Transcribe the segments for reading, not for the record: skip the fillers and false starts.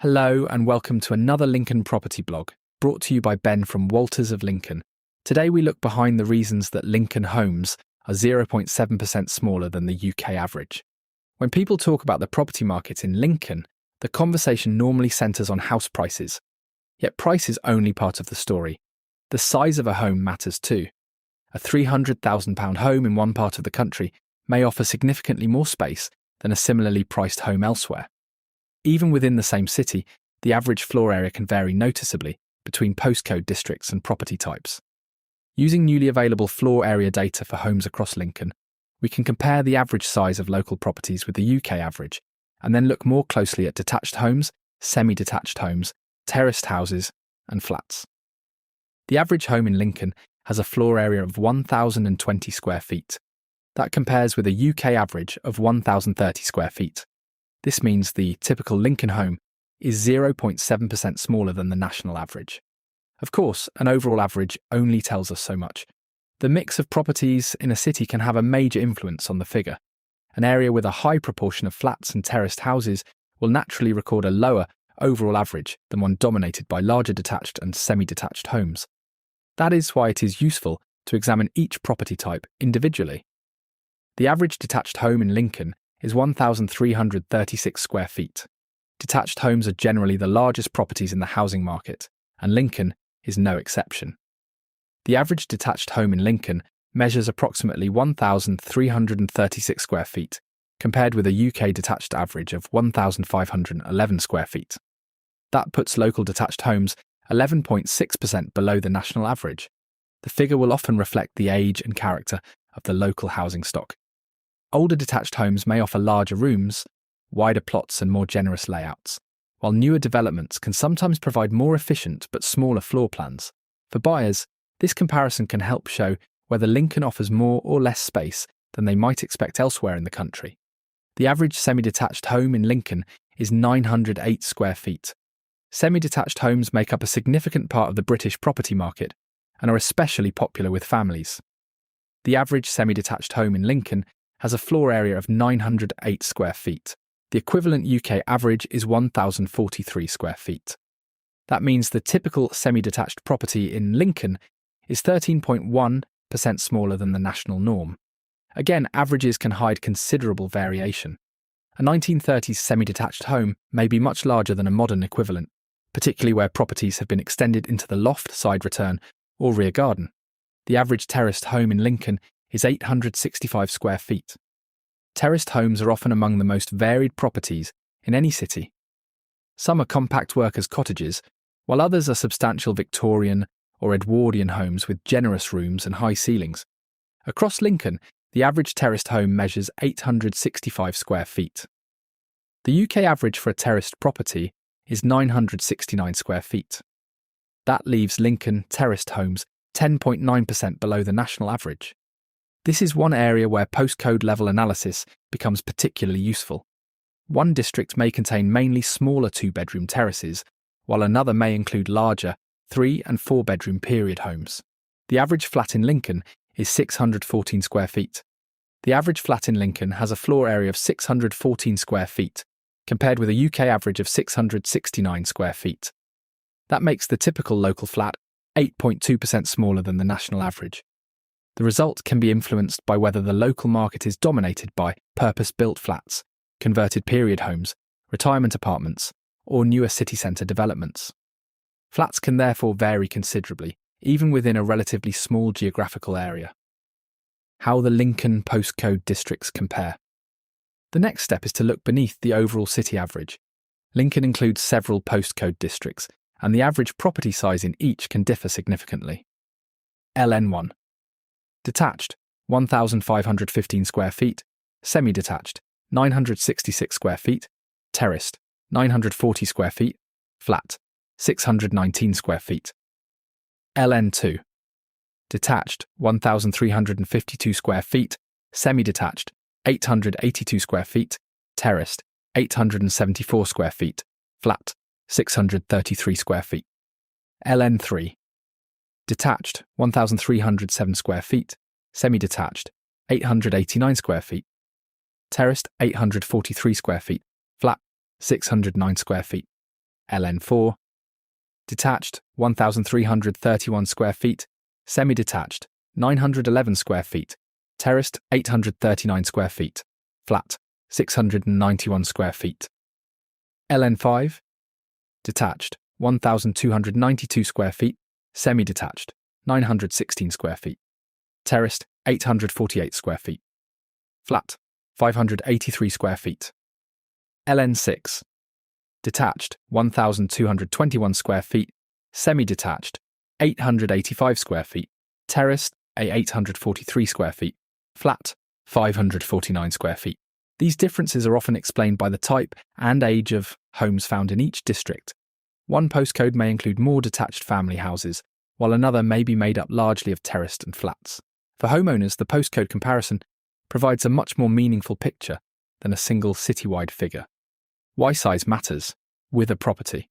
Hello and welcome to another Lincoln property blog, brought to you by Ben from Walters of Lincoln. Today we look behind the reasons that Lincoln homes are 0.7% smaller than the UK average. When people talk about the property market in Lincoln, the conversation normally centres on house prices. Yet price is only part of the story. The size of a home matters too. A £300,000 home in one part of the country may offer significantly more space than a similarly priced home elsewhere. Even within the same city, the average floor area can vary noticeably between postcode districts and property types. Using newly available floor area data for homes across Lincoln, we can compare the average size of local properties with the UK average, and then look more closely at detached homes, semi-detached homes, terraced houses, and flats. The average home in Lincoln has a floor area of 1,020 square feet. That compares with a UK average of 1,030 square feet. This means the typical Lincoln home is 0.7% smaller than the national average. Of course, an overall average only tells us so much. The mix of properties in a city can have a major influence on the figure. An area with a high proportion of flats and terraced houses will naturally record a lower overall average than one dominated by larger detached and semi-detached homes. That is why it is useful to examine each property type individually. The average detached home in Lincoln is 1,336 square feet. Detached homes are generally the largest properties in the housing market, and Lincoln is no exception. The average detached home in Lincoln measures approximately 1,336 square feet, compared with a UK detached average of 1,511 square feet. That puts local detached homes 11.6% below the national average. The figure will often reflect the age and character of the local housing stock. Older detached homes may offer larger rooms, wider plots and more generous layouts, while newer developments can sometimes provide more efficient but smaller floor plans. For buyers, this comparison can help show whether Lincoln offers more or less space than they might expect elsewhere in the country. The average semi-detached home in Lincoln is 908 square feet. Semi-detached homes make up a significant part of the British property market and are especially popular with families. The average semi-detached home in Lincoln has a floor area of 908 square feet. The equivalent UK average is 1,043 square feet. That means the typical semi-detached property in Lincoln is 13.1% smaller than the national norm. Again, averages can hide considerable variation. A 1930s semi-detached home may be much larger than a modern equivalent, particularly where properties have been extended into the loft, side return, or rear garden. The average terraced home in Lincoln is 865 square feet. Terraced homes are often among the most varied properties in any city. Some are compact workers' cottages, while others are substantial Victorian or Edwardian homes with generous rooms and high ceilings. Across Lincoln, the average terraced home measures 865 square feet. The UK average for a terraced property is 969 square feet. That leaves Lincoln terraced homes 10.9% below the national average. This is one area where postcode level analysis becomes particularly useful. One district may contain mainly smaller two-bedroom terraces, while another may include larger 3- and 4-bedroom period homes. The average flat in Lincoln is 614 square feet. The average flat in Lincoln has a floor area of 614 square feet, compared with a UK average of 669 square feet. That makes the typical local flat 8.2% smaller than the national average. The result can be influenced by whether the local market is dominated by purpose-built flats, converted period homes, retirement apartments, or newer city centre developments. Flats can therefore vary considerably, even within a relatively small geographical area. How the Lincoln postcode districts compare. The next step is to look beneath the overall city average. Lincoln includes several postcode districts, and the average property size in each can differ significantly. LN1. Detached, 1,515 square feet. Semi-detached, 966 square feet. Terraced, 940 square feet. Flat, 619 square feet. LN2. Detached, 1,352 square feet. Semi-detached, 882 square feet. Terraced, 874 square feet. Flat, 633 square feet. LN3. Detached, 1,307 square feet. Semi-detached, 889 square feet. Terraced, 843 square feet. Flat, 609 square feet. LN4. Detached, 1,331 square feet. Semi-detached, 911 square feet. Terraced, 839 square feet. Flat, 691 square feet. LN5. Detached, 1,292 square feet. Semi-detached, 916 square feet. Terraced, 848 square feet. Flat, 583 square feet. LN6. Detached, 1,221 square feet. Semi-detached, 885 square feet. Terraced, 843 square feet. Flat, 549 square feet. These differences are often explained by the type and age of homes found in each district. One postcode may include more detached family houses, while another may be made up largely of terraced and flats. For homeowners, the postcode comparison provides a much more meaningful picture than a single citywide figure. Why size matters with a property.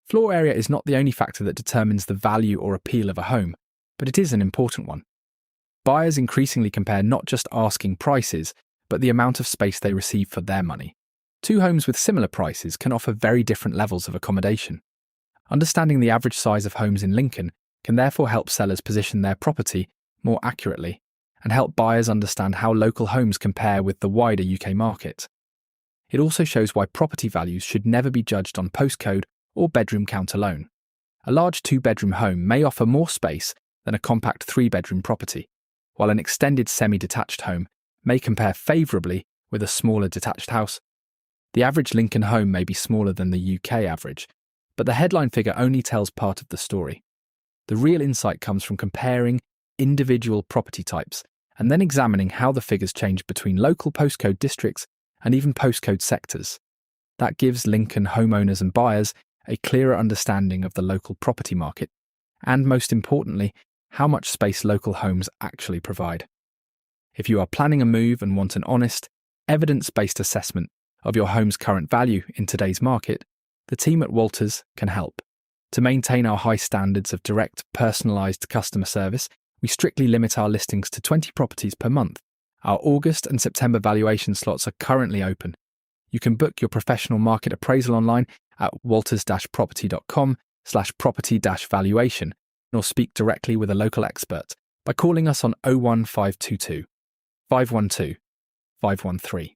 Floor area is not the only factor that determines the value or appeal of a home, but it is an important one. Buyers increasingly compare not just asking prices, but the amount of space they receive for their money. Two homes with similar prices can offer very different levels of accommodation. Understanding the average size of homes in Lincoln can therefore help sellers position their property more accurately and help buyers understand how local homes compare with the wider UK market. It also shows why property values should never be judged on postcode or bedroom count alone. A large 2-bedroom home may offer more space than a compact 3-bedroom property, while an extended semi-detached home may compare favourably with a smaller detached house. The average Lincoln home may be smaller than the UK average, but the headline figure only tells part of the story. The real insight comes from comparing individual property types and then examining how the figures change between local postcode districts and even postcode sectors. That gives Lincoln homeowners and buyers a clearer understanding of the local property market and, most importantly, how much space local homes actually provide. If you are planning a move and want an honest, evidence-based assessment of your home's current value in today's market, the team at Walters can help. To maintain our high standards of direct, personalised customer service, we strictly limit our listings to 20 properties per month. Our August and September valuation slots are currently open. You can book your professional market appraisal online at walters-property.com/property-valuation or speak directly with a local expert by calling us on 01522 512 513.